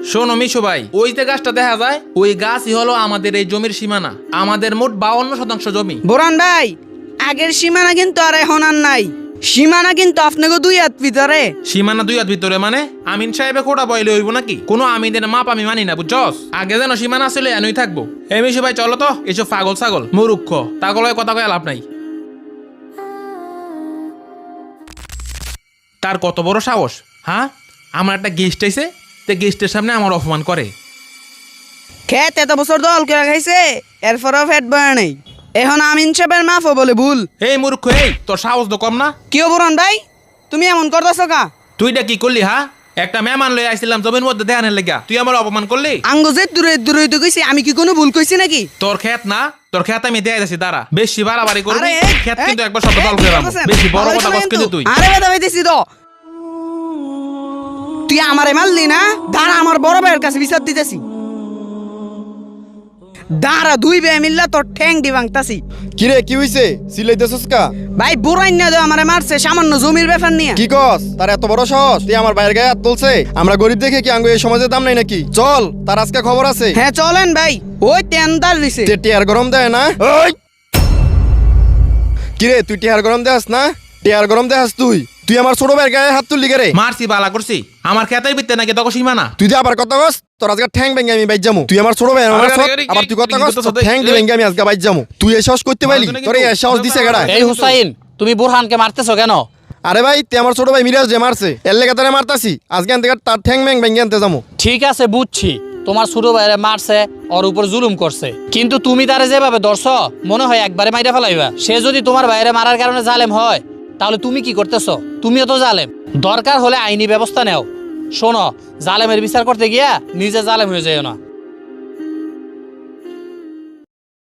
শোনো মিশু ভাই, ওই যে গাছটা দেখা যায় ওই গাছই হলো আমাদের এই জমির সীমানা। আমাদের মোট 52% জমি। বোরান ভাই, আগের সীমানা কিন্তু আর এখন আর নাই। সীমানা কিন্তু আপনাকে 2 হাত ভিতরে। সীমানা 2 হাত ভিতরে মানে আমিন সাহেবে কোটা বইলে হইব নাকি? কোনো আমিনের মাপ আমি মানি না, বুঝছস? আগে যেন সীমানা ছিল এনই থাকবো। এই মিশু ভাই চলো তো, এসব পাগল ছাগল মূর্খ তাগলয় কথা কয়ে লাভ নাই। তার কত বড় সাহস, হ্যাঁ? আমার একটা গেস্ট আইছে, তে গেস্টের সামনে আমার অপমান করে। খেত এত বছর দল করে খাইছে, এরপরও ফেট বয়া নেই। এখন আমিন সাহেবের মাফও বলে ভুল। এই মূর্খ, এই তোর সাহস তো কম না? কি বোরান ভাই, তুমি এমন করতেছো কা? তুইটা কি করলি? হ্যাঁ, একটা মেহমান লই আইছিলাম জমির মধ্যে দেখানের লেগা, তুই আমার অপমান করলি। আঙ্গুজে দূরে দূরে তো কইছি, আমি কি কোনো ভুল কইছি নাকি? তোর খেত না, তোর খেত আমি দেয়া যাচ্ছি, দাঁড়া। বেশি বাড়াবাড়ি করবি, আরে, খেত এই, কিন্তু একবার শব্দ এই, দল কি করে রাখবো। করতেছেন? বেশি বড় ভালোই কথা শোনেন কস কিন্তু তো। তুই। আরে বেদা হইতেছি তো। তুই আমারে মারলি না, দাঁড়া আমার বড় ভাইয়ের কাছে বিচার দিতেছি। দাঁড়া, 2 ভাই মিল্লা তোর ঠ্যাং দি ভাঙতাছি। কিরে কি হইছে? সিলাইতেছস কা? ভাই বুড়াই না দে আমারে মারছে সামান্য জমির ব্যাপার নিয়ে। কি কস? তার এত বড় সাহস? তুই আমার বাইরের গায়ে হাত তুলছে? আমরা গরিব দেখে কি আঙ্গু এই সমাজে দাম নাই নাকি? চল, তার আজকে খবর আছে। হ্যাঁ চলেন ভাই, ওই তেন্দার দিছে। টিয়ার গরম দেয় না? ওই কিরে, তুই টিয়ার গরম দেয়াস না? টিয়ার গরম দেয়াস তুই? তুই আমার ছোট ভাইয়ের গায়ে হাত তুললি রে? মারছি, বালা করছি। আমার খেতের ভিতরে নাকি তখন সীমানা? তুই যে আবার কথা কস, তোর আজকে ঠ্যাং ভেঙে আমি বাইর যামু। তুই আমার ছোট ভাই, আমার আরে, সৎ, আরে, আবার তুই কথা কস, কিন্তু তোর ঠ্যাং ভেঙে আমি আজকে বাইর যামু। তুই এই সাহস করতে পারলি? তোর এই সাহস দিছে কেডা? এই হুসাইন, তুমি বুরহানকে মারতেছো কেন? আরে ভাই, তুই আমার ছোট ভাই মিরাজ যে মারছে, এর লেগে তারে মারতাছি। আজকে আনতে তার ঠ্যাং ভেঙে আনতে যামু। ঠিক আছে বুঝছি, তোমার ছোট ভাইরে মারছে, ওর উপর জুলুম করছে, কিন্তু তুমি তারে যেভাবে ধরছো মনে হয় একবারে মাইরা ফেলাইবা। সে যদি তোমার ভাইরে মারার কারণে জালেম হয়, তাহলে তুমি কি করতেছো? তুমিও তো জালেম। দরকার হলে আইনি ব্যবস্থা নেও। শোনো, জালেমের বিচার করতে গিয়া নিজে জালেম হয়ে যাও না।